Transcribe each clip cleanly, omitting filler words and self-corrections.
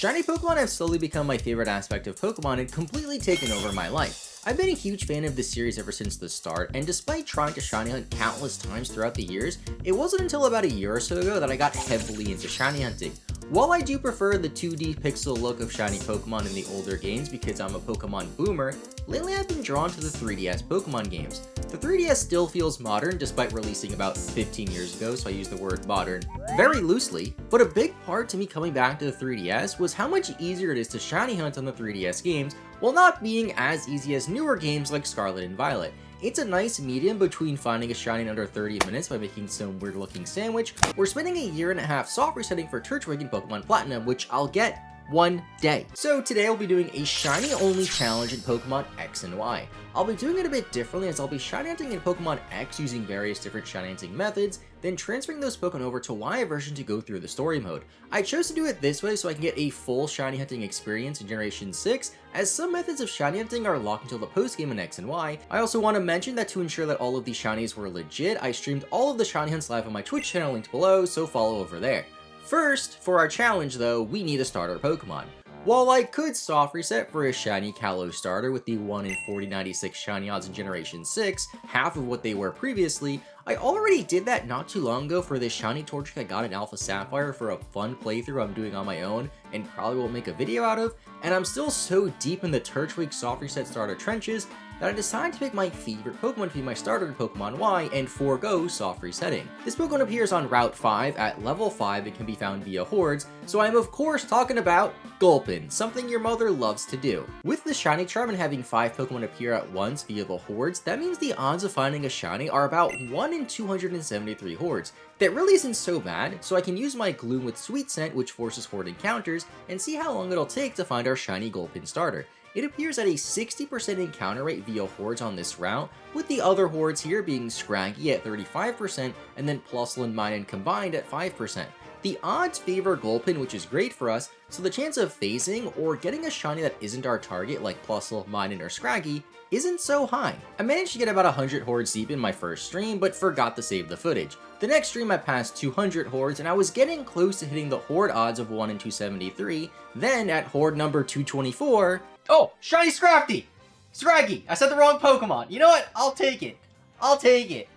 Shiny Pokemon have slowly become my favorite aspect of Pokemon and completely taken over my life. I've been a huge fan of this series ever since the start, and despite trying to shiny hunt countless times throughout the years, it wasn't until about a year or so ago that I got heavily into shiny hunting. While I do prefer the 2D pixel look of shiny Pokemon in the older games because I'm a Pokemon boomer, lately I've been drawn to the 3DS Pokemon games. The 3DS still feels modern despite releasing about 15 years ago, so I use the word modern very loosely, but a big part to me coming back to the 3DS was how much easier it is to shiny hunt on the 3DS games while not being as easy as newer games like Scarlet and Violet. It's a nice medium between finding a shiny in under 30 minutes by making some weird looking sandwich, or spending a year and a half soft resetting for Turtwig in Pokemon Platinum, which I'll get one day. So today I'll be doing a shiny only challenge in Pokemon X and Y. I'll be doing it a bit differently as I'll be shiny hunting in Pokemon X using various different shiny hunting methods, then transferring those Pokemon over to Y version to go through the story mode. I chose to do it this way so I can get a full shiny hunting experience in Generation 6, as some methods of shiny hunting are locked until the post game in X and Y. I also want to mention that to ensure that all of these shinies were legit, I streamed all of the shiny hunts live on my Twitch channel linked below, so follow over there. First, for our challenge though, we need a starter Pokemon. While I could soft reset for a shiny Kalos starter with the 1 in 4096 shiny odds in Generation 6, half of what they were previously, I already did that not too long ago for this shiny Torchic I got in Alpha Sapphire for a fun playthrough I'm doing on my own and probably won't make a video out of, and I'm still so deep in the Turtwig soft reset starter trenches that I decided to pick my favorite Pokemon to be my starter in Pokemon Y and forego soft resetting. This Pokemon appears on Route 5 at level 5 and can be found via Hordes, so I'm of course talking about Gulpin, something your mother loves to do. With the shiny charm and having 5 Pokemon appear at once via the Hordes, that means the odds of finding a shiny are about 1 in 273 Hordes. That really isn't so bad, so I can use my Gloom with Sweet Scent, which forces Horde encounters, and see how long it'll take to find our shiny Gulpin starter. It appears at a 60% encounter rate via Hordes on this route, with the other Hordes here being Scraggy at 35% and then Plusle and Minun combined at 5%. The odds favor Gulpin, which is great for us, so the chance of phasing or getting a shiny that isn't our target like Plusle, Minun, or Scraggy isn't so high. I managed to get about 100 Hordes deep in my first stream, but forgot to save the footage. The next stream I passed 200 Hordes, and I was getting close to hitting the Horde odds of 1 in 273, then at Horde number 224... Oh, shiny Scrafty! Scraggy! I said the wrong Pokemon. You know what? I'll take it. I'll take it.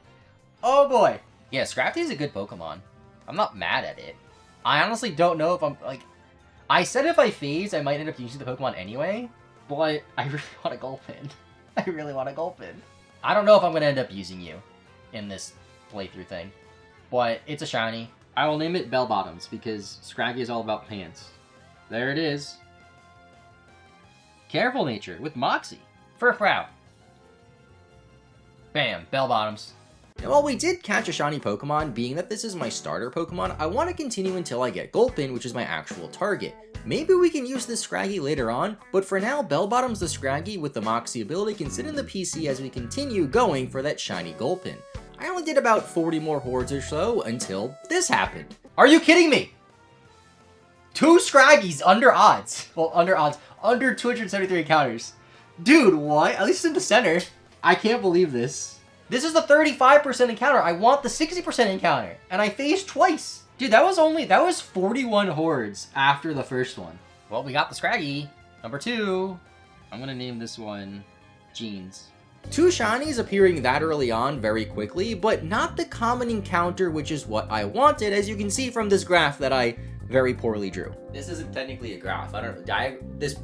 Oh boy. Yeah, Scrafty is a good Pokemon. I'm not mad at it. I honestly don't know if I'm, like... I said if I phase, I might end up using the Pokemon anyway, but I really want a Gulpin. I really want a Gulpin. I don't know if I'm going to end up using you in this playthrough thing, but it's a shiny. I will name it Bell Bottoms because Scraggy is all about pants. There it is. Careful Nature with Moxie. Furfrou. Bam, Bell Bottoms. Now, while we did catch a shiny Pokemon, being that this is my starter Pokemon, I want to continue until I get Gulpin, which is my actual target. Maybe we can use this Scraggy later on, but for now, Bell Bottoms the Scraggy with the Moxie ability can sit in the PC as we continue going for that shiny Gulpin. I only did about 40 more Hordes or so until this happened. Are you kidding me? 2 Scraggies under odds. Well, under 273 encounters. Dude, what? At least in the center. I can't believe this. This is the 35% encounter. I want the 60% encounter. And I phased twice. Dude, that was 41 Hordes after the first one. Well, we got the Scraggy. Number 2. I'm gonna name this one Jeans. 2 shinies appearing that early on very quickly, but not the common encounter, which is what I wanted, as you can see from this graph that I very poorly drew. This isn't technically a graph. I don't know. This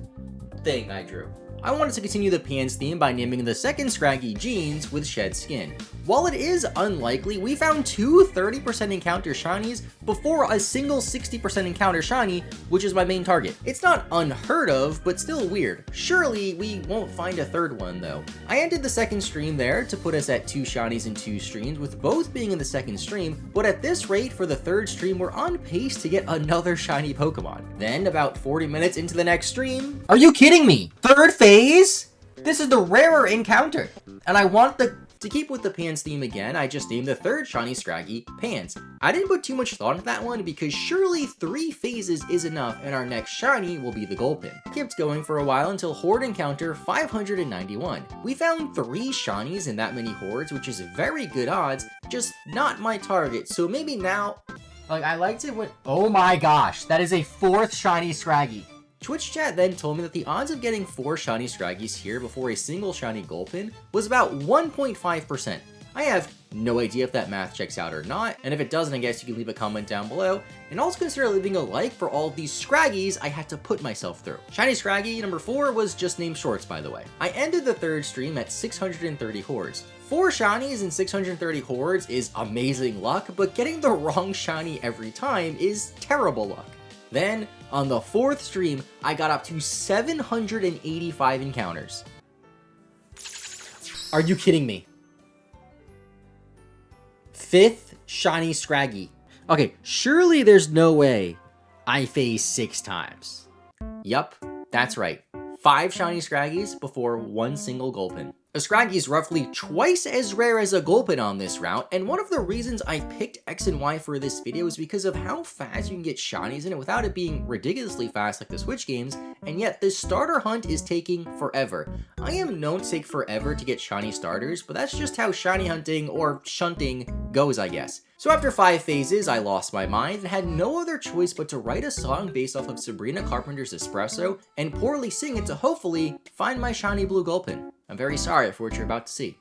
thing I drew. I wanted to continue the Pants theme by naming the second Scraggy Jeans with Shed Skin. While it is unlikely, we found 2 30% encounter shinies before a single 60% encounter shiny, which is my main target. It's not unheard of, but still weird. Surely we won't find a third one though. I ended the second stream there to put us at 2 shinies in 2 streams, with both being in the second stream, but at this rate for the third stream we're on pace to get another shiny Pokemon. Then about 40 minutes into the next stream... Are you kidding me? Third phase? This is the rarer encounter, and I want to keep with the Pants theme again, I just named the third shiny Scraggy Pants. I didn't put too much thought into that one because surely 3 phases is enough and our next shiny will be the Gulpin. Kept going for a while until Horde encounter 591. We found 3 shinies in that many Hordes, which is very good odds, just not my target, so maybe now... Like, I liked it when... Oh my gosh, that is a 4th shiny Scraggy. Twitch chat then told me that the odds of getting 4 shiny Scraggies here before a single shiny Gulpin was about 1.5%. I have no idea if that math checks out or not, and if it doesn't, I guess you can leave a comment down below, and also consider leaving a like for all of these Scraggies I had to put myself through. Shiny Scraggy number 4 was just named Shorts, by the way. I ended the 3rd stream at 630 Hordes. 4 shinies and 630 Hordes is amazing luck, but getting the wrong shiny every time is terrible luck. Then, on the 4th stream, I got up to 785 encounters. Are you kidding me? 5th shiny Scraggy. Okay, surely there's no way I phased 6 times. Yup, that's right. 5 shiny Scraggies before 1 single Gulpin. A Scraggy is roughly twice as rare as a Gulpin on this route, and one of the reasons I picked X and Y for this video is because of how fast you can get shinies in it without it being ridiculously fast like the Switch games, and yet this starter hunt is taking forever. I am known to take forever to get shiny starters, but that's just how shiny hunting, or shunting, goes, I guess. So after 5 phases, I lost my mind and had no other choice but to write a song based off of Sabrina Carpenter's Espresso and poorly sing it to hopefully find my shiny blue Gulpin. I'm very sorry for what you're about to see.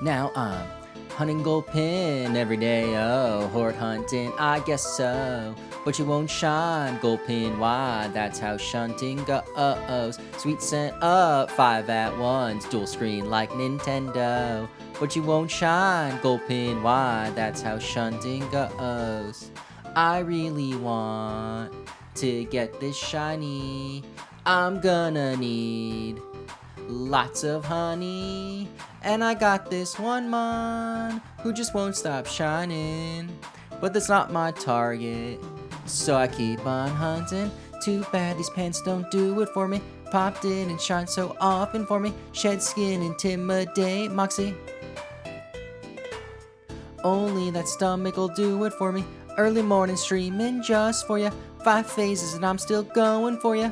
Now I'm hunting Gulpin every day, oh, horde hunting, I guess so. But you won't shine, Gulpin, why? That's how shunting goes. Sweet scent up, 5 at once, dual screen like Nintendo. But you won't shine, Gulpin, why? That's how shunting goes. I really want to get this shiny. I'm gonna need lots of honey. And I got this one mon who just won't stop shining. But that's not my target, so I keep on hunting. Too bad these pants don't do it for me. Popped in and shine so often for me. Shed skin, intimidate, Moxie. Only that stomach'll do it for me. Early morning streaming just for ya. 5 phases and I'm still going for ya.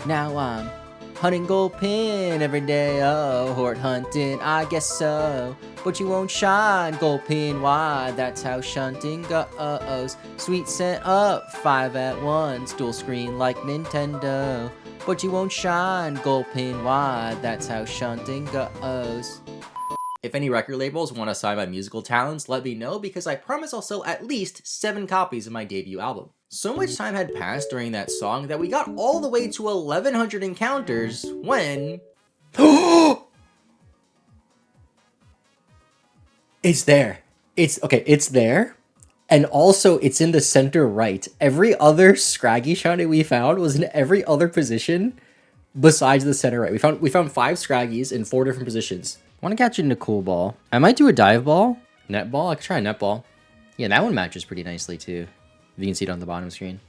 Now I'm hunting Gulpin every day, oh, horde hunting, I guess so. But you won't shine, Gulpin, why? That's how shunting goes. Sweet scent up, 5 at once, dual screen like Nintendo. But you won't shine, Gulpin, why? That's how shunting goes. If any record labels want to sign my musical talents, let me know because I promise I'll sell at least 7 copies of my debut album. So much time had passed during that song that we got all the way to 1100 encounters when... It's there. It's there. And also, it's in the center right. Every other Scraggy shiny we found was in every other position besides the center right. We found 5 Scraggies in 4 different positions. I want to catch it in a cool ball. I might do a dive ball. Net ball? I could try a net ball. Yeah, that one matches pretty nicely too. If you can see it on the bottom screen.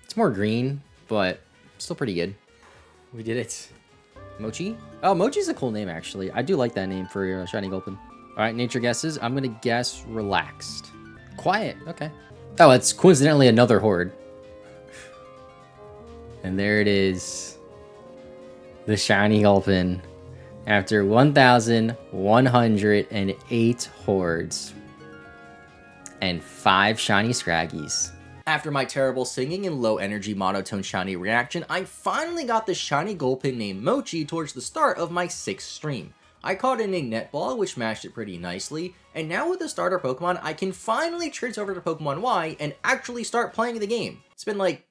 It's more green, but still pretty good. We did it. Mochi? Oh, Mochi's a cool name actually. I do like that name for shiny Gulpin. Alright, nature guesses. I'm gonna guess relaxed. Quiet, okay. Oh, it's coincidentally another horde. And there it is. The shiny Gulpin. After 1,108 hordes. And 5 shiny Scraggies. After my terrible singing and low energy monotone shiny reaction, I finally got the shiny Gulpin named Mochi towards the start of my 6th stream. I caught it in a netball, which matched it pretty nicely, and now with the starter Pokemon, I can finally transfer over to Pokemon Y and actually start playing the game. It's been like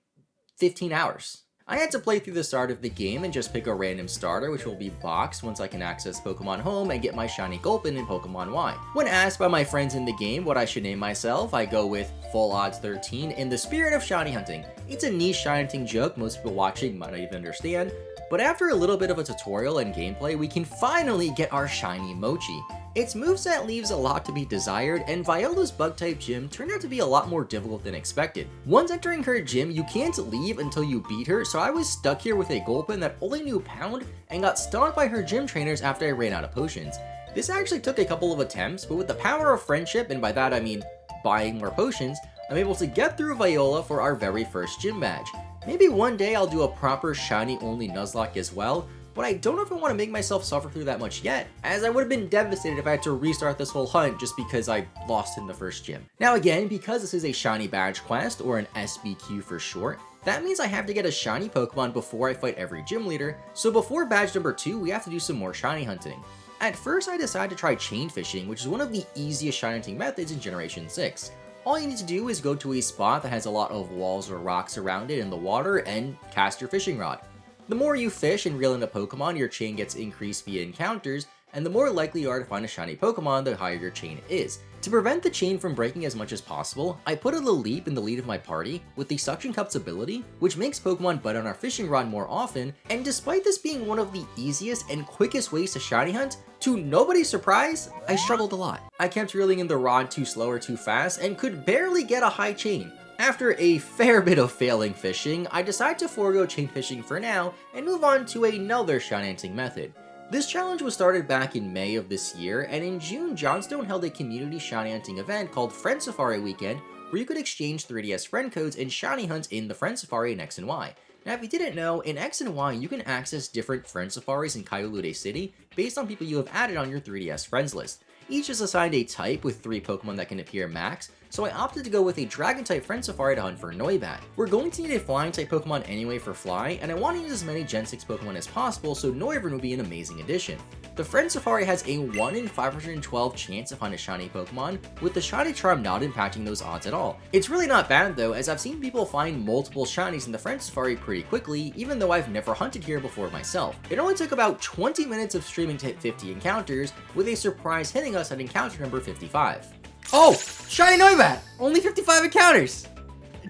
15 hours. I had to play through the start of the game and just pick a random starter, which will be boxed once I can access Pokemon Home and get my shiny Gulpin in Pokemon Y. When asked by my friends in the game what I should name myself, I go with Full Odds 13 in the spirit of shiny hunting. It's a niche shiny hunting joke most people watching might not even understand, but after a little bit of a tutorial and gameplay, we can finally get our shiny Mochi. Its moveset leaves a lot to be desired, and Viola's Bug-type gym turned out to be a lot more difficult than expected. Once entering her gym, you can't leave until you beat her, so I was stuck here with a Gulpin that only knew Pound and got stomped by her gym trainers after I ran out of potions. This actually took a couple of attempts, but with the power of friendship, and by that I mean buying more potions, I'm able to get through Viola for our very first gym badge. Maybe one day I'll do a proper shiny only Nuzlocke as well, but I don't know if I want to make myself suffer through that much yet, as I would have been devastated if I had to restart this whole hunt just because I lost in the first gym. Now again, because this is a shiny badge quest, or an SBQ for short, that means I have to get a shiny Pokemon before I fight every gym leader, so before badge number 2, we have to do some more shiny hunting. At first, I decided to try chain fishing, which is one of the easiest shiny hunting methods in Generation 6. All you need to do is go to a spot that has a lot of walls or rocks around it in the water and cast your fishing rod. The more you fish and reel in a Pokemon, your chain gets increased via encounters, and the more likely you are to find a shiny Pokemon, the higher your chain is. To prevent the chain from breaking as much as possible, I put a Leap in the lead of my party with the Suction Cup's ability, which makes Pokemon bite on our fishing rod more often, and despite this being one of the easiest and quickest ways to shiny hunt, to nobody's surprise, I struggled a lot. I kept reeling in the rod too slow or too fast, and could barely get a high chain. After a fair bit of failing fishing, I decided to forego chain fishing for now, and move on to another shiny hunting method. This challenge was started back in May of this year, and in June, Johnstone held a community shiny hunting event called Friend Safari Weekend, where you could exchange 3DS friend codes and shiny hunt in the Friend Safari in X and Y. Now if you didn't know, in X and Y you can access different friend safaris in Kyolude City based on people you have added on your 3DS friends list. Each is assigned a type with 3 Pokemon that can appear max, so I opted to go with a Dragon-type Friend Safari to hunt for Noibat. We're going to need a Flying-type Pokemon anyway for Fly, and I want to use as many Gen 6 Pokemon as possible, so Noivern would be an amazing addition. The Friend Safari has a 1 in 512 chance to find a shiny Pokemon, with the Shiny Charm not impacting those odds at all. It's really not bad though, as I've seen people find multiple shinies in the Friend Safari pretty quickly, even though I've never hunted here before myself. It only took about 20 minutes of streaming to hit 50 encounters, with a surprise hitting us at encounter number 55. Oh! Shiny Noibat! Only 55 encounters!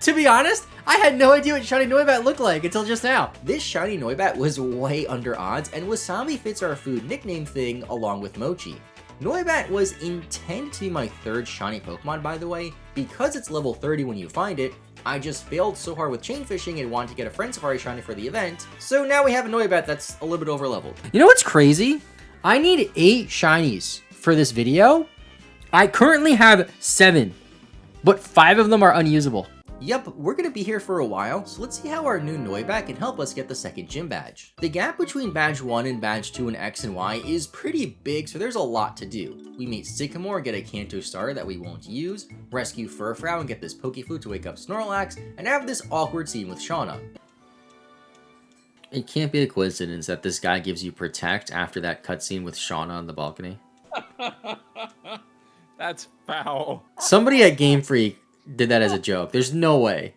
To be honest, I had no idea what Shiny Noibat looked like until just now. This Shiny Noibat was way under odds, and Wasabi fits our food nickname thing along with Mochi. Noibat was intended to be my 3rd shiny Pokemon, by the way. Because it's level 30 when you find it, I just failed so hard with chain fishing and wanted to get a Friend Safari shiny for the event, so now we have a Noibat that's a little bit over leveled. You know what's crazy? I need 8 shinies for this video. I currently have 7, but 5 of them are unusable. Yep, we're gonna be here for a while, so let's see how our new Noibat can help us get the 2nd gym badge. The gap between badge 1 and badge 2 in X and Y is pretty big, so there's a lot to do. We meet Sycamore, get a Kanto starter that we won't use, rescue Furfrou and get this Pokeflute to wake up Snorlax, and have this awkward scene with Shauna. It can't be a coincidence that this guy gives you Protect after that cutscene with Shauna on the balcony. That's foul. Somebody at Game Freak did that as a joke. There's no way.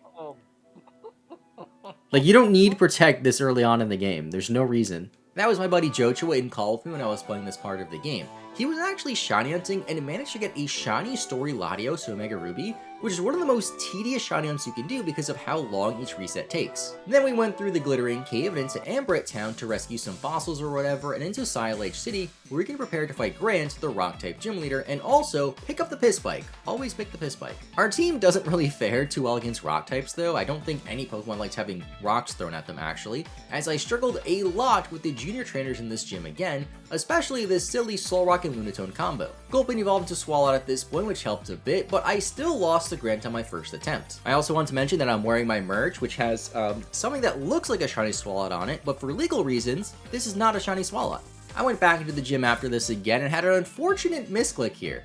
Like, you don't need Protect this early on in the game. There's no reason. That was my buddy Joshua in Call of Me when I was playing this part of the game. He was actually shiny hunting and managed to get a shiny Story Latios to Omega Ruby, which is one of the most tedious shiny hunts you can do because of how long each reset takes. Then we went through the Glittering Cave and into Ambret Town to rescue some fossils or whatever, and into Silage City, where we can prepare to fight Grant, the Rock-type gym leader, and also pick up the Piss Bike. Always pick the Piss Bike. Our team doesn't really fare too well against Rock types though. I don't think any Pokemon likes having rocks thrown at them actually, as I struggled a lot with the junior trainers in this gym again, especially this silly Solrock and Lunatone combo. Gulpin evolved into Swalot at this point, which helped a bit, but I still lost to Grant on my first attempt. I also want to mention that I'm wearing my merch, which has something that looks like a shiny Swalot on it, but for legal reasons, this is not a shiny Swalot. I went back into the gym after this again and had an unfortunate misclick here.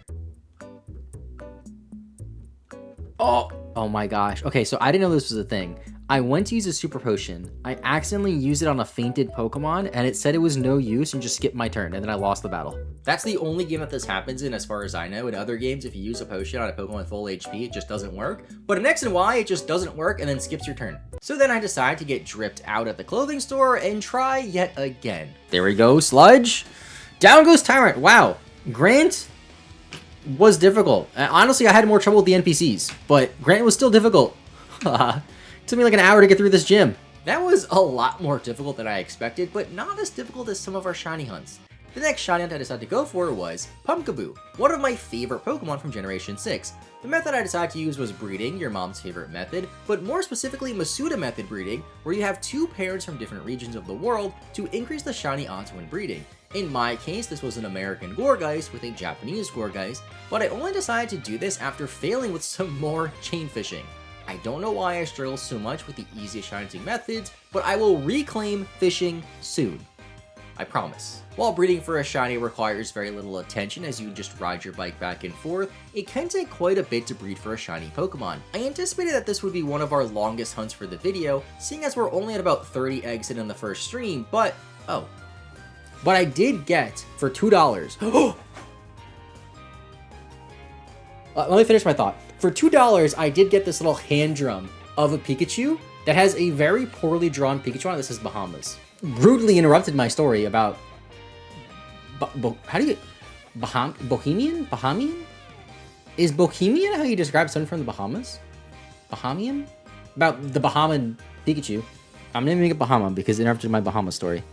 Oh my gosh. Okay, so I didn't know this was a thing. I went to use a super potion. I accidentally used it on a fainted Pokemon, and it said it was no use and just skipped my turn, and then I lost the battle. That's the only game that this happens in as far as I know. In other games, if you use a potion on a Pokemon with full HP, it just doesn't work. But in X and Y, it just doesn't work and then skips your turn. So then I decide to get dripped out at the clothing store and try yet again. There we go, Sludge. Down goes Tyrant. Wow. Grant was difficult. Honestly, I had more trouble with the NPCs, but Grant was still difficult. Took me like an hour to get through this gym. That was a lot more difficult than I expected, but not as difficult as some of our shiny hunts. The next shiny hunt I decided to go for was Pumpkaboo, one of my favorite Pokemon from Generation 6. The method I decided to use was breeding, your mom's favorite method, but more specifically Masuda method breeding, where you have 2 parents from different regions of the world to increase the shiny odds when breeding. In my case, this was an American Gourgeist with a Japanese Gourgeist, but I only decided to do this after failing with some more chain fishing. I don't know why I struggle so much with the easiest shiny hunting methods, but I will reclaim fishing soon. I promise. While breeding for a shiny requires very little attention as you just ride your bike back and forth, it can take quite a bit to breed for a shiny Pokemon. I anticipated that this would be one of our longest hunts for the video, seeing as we're only at about 30 eggs in the first stream, but I did get, for $2, let me finish my thought. For $2, I did get this little hand drum of a Pikachu that has a very poorly drawn Pikachu on it that says Bahamas. Rudely interrupted my story about Bohemian? Bahamian? Is Bohemian how you describe someone from the Bahamas? Bahamian? About the Bahaman Pikachu. I'm naming it Bahama because it interrupted my Bahama story.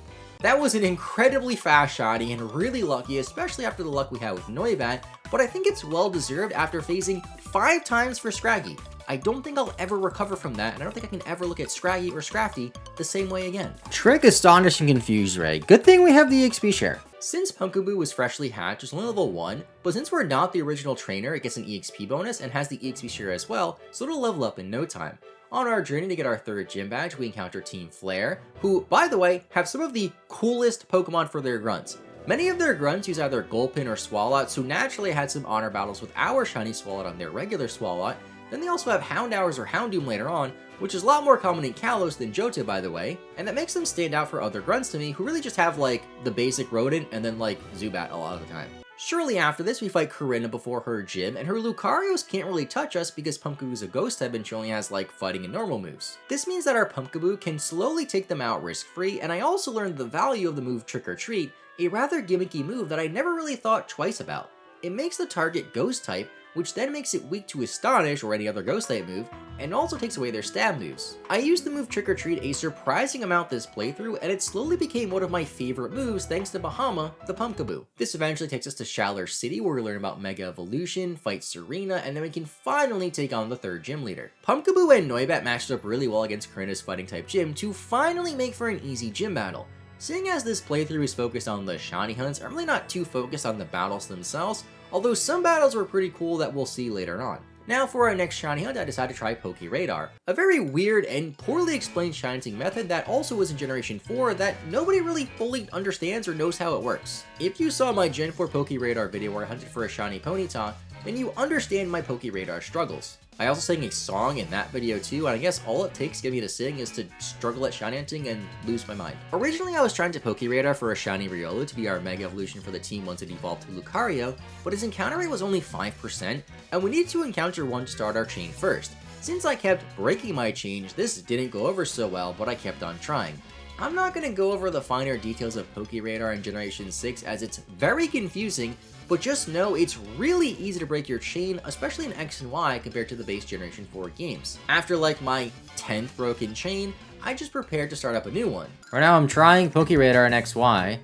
That was an incredibly fast shiny and really lucky, especially after the luck we had with Noibat, but I think it's well deserved after phasing 5 times for Scraggy. I don't think I'll ever recover from that, and I don't think I can ever look at Scraggy or Scrafty the same way again. Trick, Astonish, and Confuse Ray. Good thing we have the EXP share. Since Pumpkaboo was freshly hatched, it's only level 1, but since we're not the original trainer, it gets an EXP bonus and has the EXP share as well, so it'll level up in no time. On our journey to get our 3rd gym badge, we encounter Team Flare, who, by the way, have some of the coolest Pokemon for their grunts. Many of their grunts use either Gulpin or Swalot, so naturally I had some honor battles with our shiny Swalot on their regular Swalot. Then they also have Houndours or Houndoom later on, which is a lot more common in Kalos than Johto, by the way, and that makes them stand out for other grunts to me who really just have like the basic Rodent and then like Zubat a lot of the time. Shortly after this, we fight Corinna before her gym, and her Lucarios can't really touch us because Pumpkaboo's a ghost type and she only has like fighting and normal moves. This means that our Pumpkaboo can slowly take them out risk-free, and I also learned the value of the move Trick or Treat, a rather gimmicky move that I never really thought twice about. It makes the target ghost type, which then makes it weak to Astonish or any other ghost type move, and also takes away their stab moves. I used the move Trick or Treat a surprising amount this playthrough, and it slowly became one of my favorite moves thanks to Bahama, the Pumpkaboo. This eventually takes us to Shaller City, where we learn about Mega Evolution, fight Serena, and then we can finally take on the 3rd gym leader. Pumpkaboo and Noibat matched up really well against Corinna's fighting type gym to finally make for an easy gym battle. Seeing as this playthrough is focused on the shiny hunts, I'm really not too focused on the battles themselves, although some battles were pretty cool that we'll see later on. Now for our next shiny hunt, I decided to try PokeRadar, a very weird and poorly explained shiny hunting method that also was in Generation 4 that nobody really fully understands or knows how it works. If you saw my Gen 4 PokeRadar video where I hunted for a shiny Ponyta, then you understand my PokeRadar struggles. I also sang a song in that video too, and I guess all it takes to get me to sing is to struggle at shiny hunting and lose my mind. Originally I was trying to PokeRadar for a shiny Riolu to be our Mega Evolution for the team once it evolved to Lucario, but his encounter rate was only 5%, and we needed to encounter one to start our chain first. Since I kept breaking my chains, this didn't go over so well, but I kept on trying. I'm not going to go over the finer details of PokeRadar in Generation 6 as it's very confusing, but just know it's really easy to break your chain, especially in X and Y compared to the base Generation 4 games. After like my 10th broken chain, I just prepared to start up a new one. Right now I'm trying PokeRadar in XY,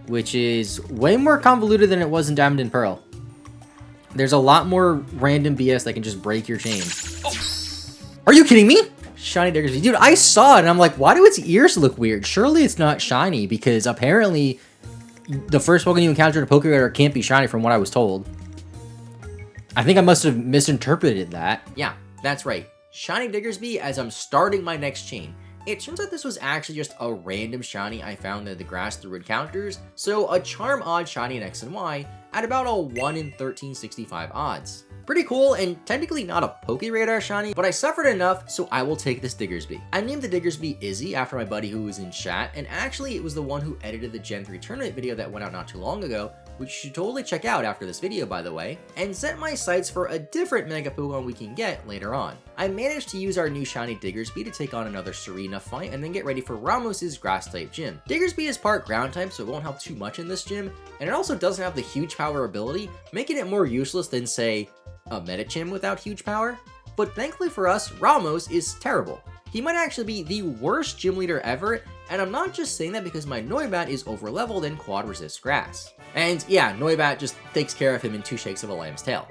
which is way more convoluted than it was in Diamond and Pearl. There's a lot more random BS that can just break your chain. Are you kidding me? Shiny Diggersby. Dude, I saw it and I'm like, why do its ears look weird? Surely it's not shiny because apparently the first Pokemon you encounter in a PokeRadar can't be shiny from what I was told. I think I must have misinterpreted that. Yeah, that's right. Shiny Diggersby as I'm starting my next chain. It turns out this was actually just a random shiny I found in the grass through encounters, so a Charm Odd shiny in X and Y at about a 1 in 1365 odds. Pretty cool, and technically not a PokeRadar shiny, but I suffered enough, so I will take this Diggersby. I named the Diggersby Izzy after my buddy who was in chat, and actually it was the one who edited the Gen 3 tournament video that went out not too long ago, which you should totally check out after this video by the way, and set my sights for a different Mega Pokemon we can get later on. I managed to use our new shiny Diggersby to take on another Serena fight, and then get ready for Ramos's Grass-type gym. Diggersby is part Ground type, so it won't help too much in this gym, and it also doesn't have the huge power ability, making it more useless than, say, a Medicham without huge power. But thankfully for us, Ramos is terrible. He might actually be the worst gym leader ever, and I'm not just saying that because my Noibat is overleveled and quad resists grass. And yeah, Noibat just takes care of him in 2 shakes of a lamb's tail.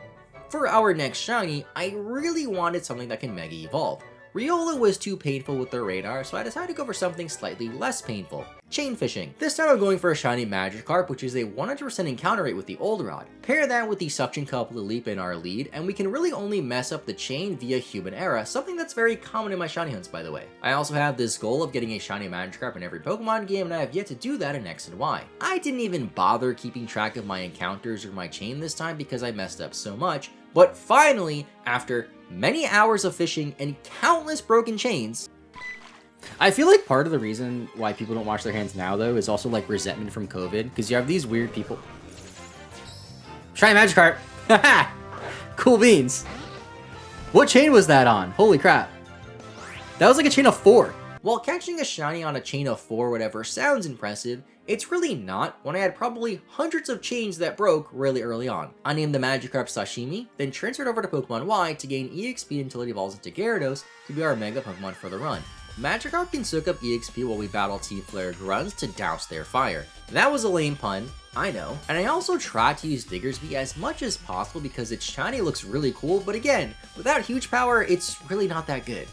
For our next shiny, I really wanted something that can Mega Evolve. Riola was too painful with their radar, so I decided to go for something slightly less painful. Chain fishing. This time I'm going for a shiny Magikarp, which is a 100% encounter rate with the Old Rod. Pair that with the Suction Cup Leap in our lead, and we can really only mess up the chain via Human Era, something that's very common in my shiny hunts, by the way. I also have this goal of getting a shiny Magikarp in every Pokemon game, and I have yet to do that in X and Y. I didn't even bother keeping track of my encounters or my chain this time because I messed up so much, but finally, after many hours of fishing and countless broken chains, I feel like part of the reason why people don't wash their hands now, though, is also like resentment from COVID, because you have these weird people. Shiny Magikarp! Haha! Cool beans! What chain was that on? Holy crap. That was like a chain of 4. While catching a shiny on a chain of 4 whatever sounds impressive, it's really not when I had probably hundreds of chains that broke really early on. I named the Magikarp Sashimi, then transferred over to Pokemon Y to gain EXP until it evolves into Gyarados to be our Mega Pokemon for the run. Magikarp can soak up EXP while we battle Team Flare Grunts to douse their fire. That was a lame pun, I know. And I also tried to use Diggersby as much as possible because its shiny looks really cool, but again, without huge power, it's really not that good.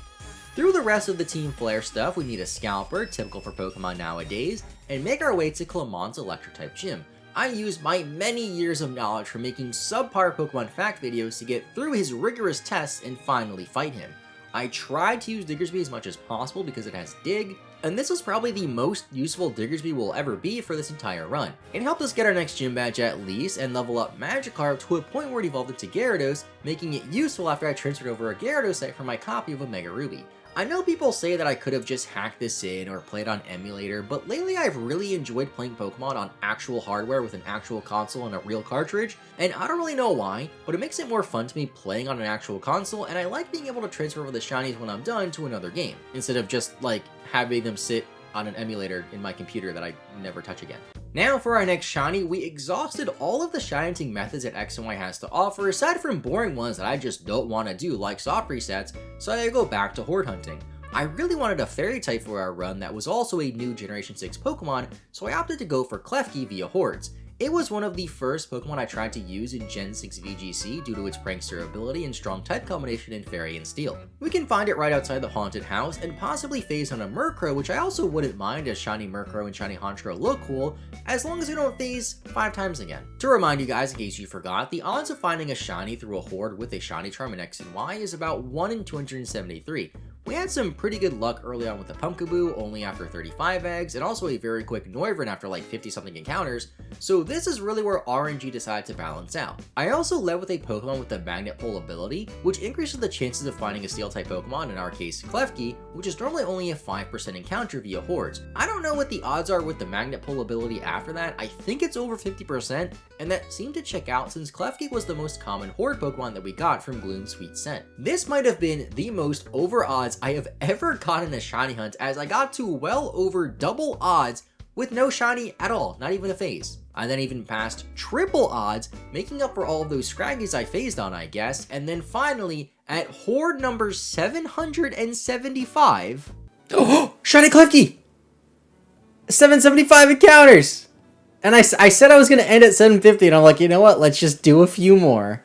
Through the rest of the Team Flare stuff, we need a Scalper, typical for Pokemon nowadays, and make our way to Clement's Electric-type gym. I used my many years of knowledge from making subpar Pokemon fact videos to get through his rigorous tests and finally fight him. I tried to use Diggersby as much as possible because it has Dig, and this was probably the most useful Diggersby will ever be for this entire run. It helped us get our next gym badge at least and level up Magikarp to a point where it evolved into Gyarados, making it useful after I transferred over a Gyarados site for my copy of Omega Ruby. I know people say that I could have just hacked this in or played on emulator, but lately I've really enjoyed playing Pokemon on actual hardware with an actual console and a real cartridge, and I don't really know why, but it makes it more fun to me playing on an actual console, and I like being able to transfer over the shinies when I'm done to another game, instead of just like having them sit on an emulator in my computer that I never touch again. Now for our next shiny, we exhausted all of the shiny hunting methods that X and Y has to offer, aside from boring ones that I just don't want to do like soft resets, so I go back to Horde hunting. I really wanted a fairy type for our run that was also a new Generation 6 Pokemon, so I opted to go for Klefki via Hordes. It was one of the first Pokemon I tried to use in Gen 6 VGC due to its prankster ability and strong type combination in Fairy and Steel. We can find it right outside the haunted house and possibly phase on a Murkrow, which I also wouldn't mind as shiny Murkrow and shiny Honchkrow look cool, as long as we don't phase 5 times again. To remind you guys in case you forgot, the odds of finding a shiny through a Horde with a shiny charm in X and Y is about 1 in 273. We had some pretty good luck early on with the Pumpkaboo, only after 35 eggs, and also a very quick Noivern after like 50 something encounters, so this is really where RNG decided to balance out. I also led with a Pokemon with the Magnet Pull ability, which increases the chances of finding a Steel-type Pokemon, in our case Klefki, which is normally only a 5% encounter via Hordes. I don't know what the odds are with the Magnet Pull ability after that, I think it's over 50%, and that seemed to check out since Klefki was the most common Horde Pokemon that we got from Gloom's Sweet Scent. This might have been the most over odds I have ever gotten a shiny hunt, as I got to well over double odds with no shiny at all, not even a phase. I then even passed triple odds, making up for all of those Scraggies I phased on, I guess, and then finally, at Horde number 775... Oh! Shiny Klefki! 775 encounters! And I said I was going to end at 750, and I'm like, you know what? Let's just do a few more.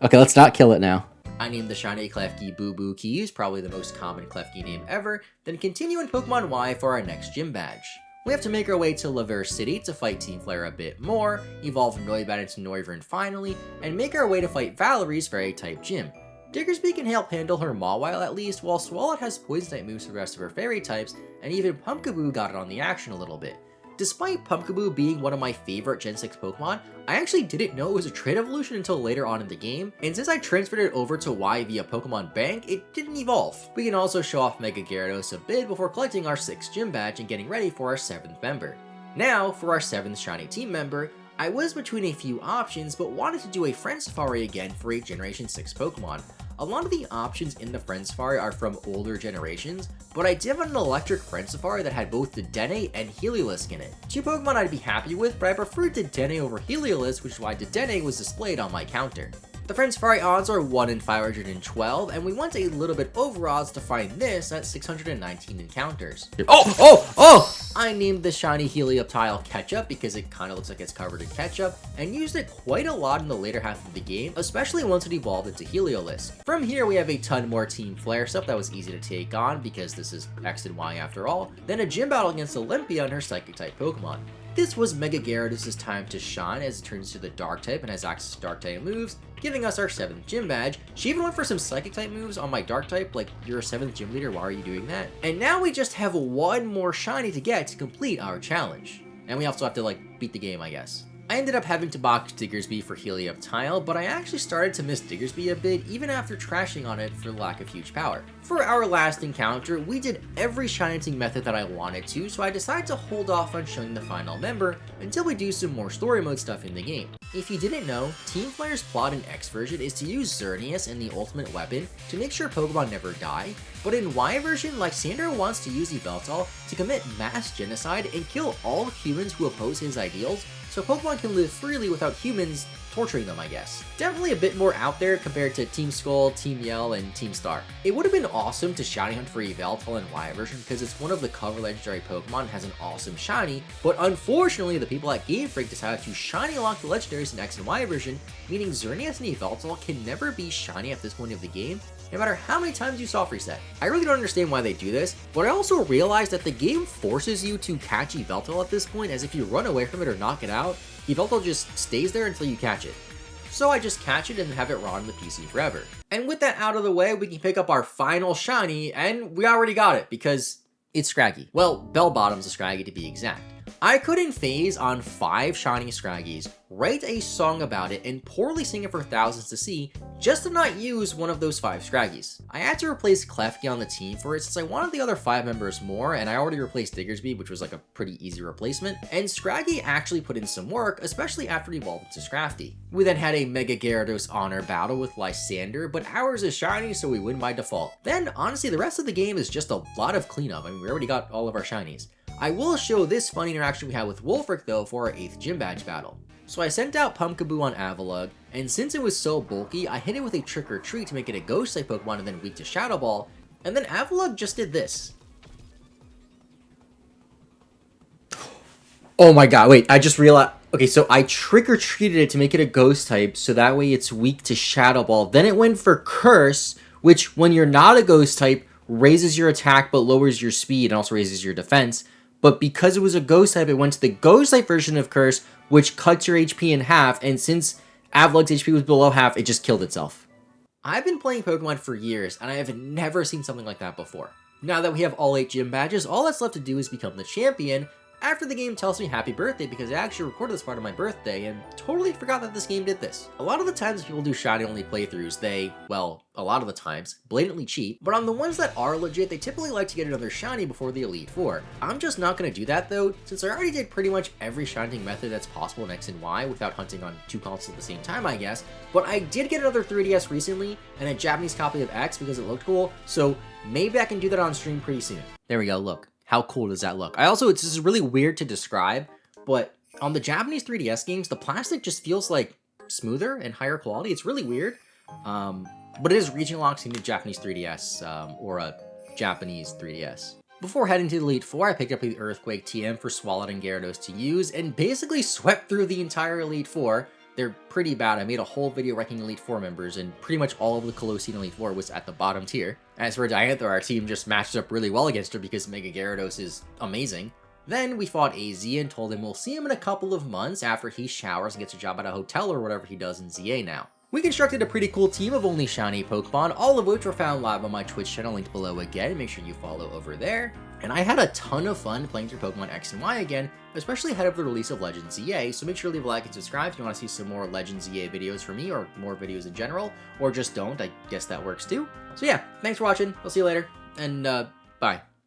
Okay, let's not kill it now. I named the shiny Klefki Boo Boo Keys, probably the most common Klefki name ever, then continue in Pokemon Y for our next gym badge. We have to make our way to Laver City to fight Team Flare a bit more, evolve Noibat into Noivern finally, and make our way to fight Valerie's Fairy-type gym. Diggersby can help handle her Mawile at least, while Swalot has Poison-type moves for the rest of her Fairy types, and even Pumpkaboo got it on the action a little bit. Despite Pumpkaboo being one of my favorite Gen 6 Pokemon, I actually didn't know it was a trait evolution until later on in the game, and since I transferred it over to Y via Pokemon Bank, it didn't evolve. We can also show off Mega Gyarados a bit before collecting our 6th gym badge and getting ready for our 7th member. Now, for our 7th shiny team member, I was between a few options, but wanted to do a Friend Safari again for a Generation 6 Pokemon. A lot of the options in the Friend Safari are from older generations, but I did want an electric Friend Safari that had both Dedenne and Heliolisk in it. 2 Pokemon I'd be happy with, but I preferred Dedenne over Heliolisk, which is why Dedenne was displayed on my counter. The friend's fire odds are 1 in 512, and we went a little bit over odds to find this at 619 encounters. Oh! I named the shiny Helioptile Ketchup because it kind of looks like it's covered in ketchup, and used it quite a lot in the later half of the game, especially once it evolved into Heliolisk. From here, we have a ton more Team Flare stuff that was easy to take on because this is X and Y after all, then a gym battle against Olympia and her Psychic-type Pokemon. This was Mega Gyarados' time to shine as it turns into the Dark type and has access to Dark type moves, giving us our 7th gym badge. She even went for some Psychic type moves on my Dark type, like, you're a 7th gym leader, why are you doing that? And now we just have one more shiny to get to complete our challenge. And we also have to, like, beat the game, I guess. I ended up having to box Diggersby for Helioptile, but I actually started to miss Diggersby a bit even after trashing on it for lack of huge power. For our last encounter, we did every shiny method that I wanted to, so I decided to hold off on showing the final member until we do some more story mode stuff in the game. If you didn't know, Team Flare's plot in X version is to use Xerneas and the ultimate weapon to make sure Pokemon never die, but in Y version, Lysander wants to use Yveltal to commit mass genocide and kill all humans who oppose his ideals, so Pokemon can live freely without humans torturing them, I guess. Definitely a bit more out there compared to Team Skull, Team Yell, and Team Star. It would have been awesome to shiny hunt for Yveltal in Y version because it's one of the cover legendary Pokemon and has an awesome shiny, but unfortunately the people at Game Freak decided to shiny lock the legendaries in X and Y version, meaning Xerneas and Yveltal can never be shiny at this point of the game, no matter how many times you soft reset. I really don't understand why they do this, but I also realized that the game forces you to catch Yveltal at this point, as if you run away from it or knock it out, Yveltal just stays there until you catch it. So I just catch it and have it rot on the PC forever. And with that out of the way, we can pick up our final shiny, and we already got it because it's Scraggy. Well, Bell Bottom's a Scraggy to be exact. I couldn't phase on 5 shiny Scraggies, write a song about it, and poorly sing it for thousands to see, just to not use one of those 5 Scraggies. I had to replace Klefki on the team for it since I wanted the other 5 members more, and I already replaced Diggersby, which was like a pretty easy replacement, and Scraggy actually put in some work, especially after it evolved into Scrafty. We then had a Mega Gyarados honor battle with Lysander, but ours is shiny, so we win by default. Then, honestly, the rest of the game is just a lot of cleanup. I mean, we already got all of our shinies. I will show this fun interaction we had with Wolfric though for our 8th gym badge battle. So I sent out Pumpkaboo on Avalugg, and since it was so bulky, I hit it with a Trick or Treat to make it a Ghost type Pokemon and then weak to Shadow Ball, and then Avalugg just did this. Oh my god, wait, I just realized. Okay, so I Trick or Treated it to make it a Ghost type, so that way it's weak to Shadow Ball. Then it went for Curse, which when you're not a Ghost type, raises your attack but lowers your speed and also raises your defense. But because it was a Ghost type, it went to the Ghost type version of Curse, which cuts your HP in half, and since Avalugg's HP was below half, it just killed itself. I've been playing Pokemon for years, and I have never seen something like that before. Now that we have all 8 gym badges, all that's left to do is become the champion, after the game tells me happy birthday because I actually recorded this part of my birthday and totally forgot that this game did this. A lot of the times people do shiny only playthroughs, they, well, a lot of the times, blatantly cheat, but on the ones that are legit, they typically like to get another shiny before the Elite Four. I'm just not going to do that though, since I already did pretty much every shining method that's possible in X and Y without hunting on 2 consoles at the same time, I guess, but I did get another 3DS recently and a Japanese copy of X because it looked cool, so maybe I can do that on stream pretty soon. There we go, look. How cool does that look? This is really weird to describe, but on the Japanese 3DS games, the plastic just feels like smoother and higher quality. It's really weird, but it is region locked into Japanese 3DS, or a Japanese 3DS. Before heading to the Elite Four, I picked up the Earthquake TM for Swalot and Gyarados to use, and basically swept through the entire Elite Four. They're pretty bad. I made a whole video ranking Elite Four members, and pretty much all of the Colosseum Elite Four was at the bottom tier. As for Diantha, our team just matched up really well against her because Mega Gyarados is amazing. Then we fought AZ and told him we'll see him in a couple of months after he showers and gets a job at a hotel or whatever he does in ZA now. We constructed a pretty cool team of only shiny Pokemon, all of which were found live on my Twitch channel, linked below again. Make sure you follow over there. And I had a ton of fun playing through Pokemon X and Y again, especially ahead of the release of Legends ZA, so make sure to leave a like and subscribe if you want to see some more Legends ZA videos from me, or more videos in general, or just don't, I guess that works too. So yeah, thanks for watching, I'll see you later, and bye.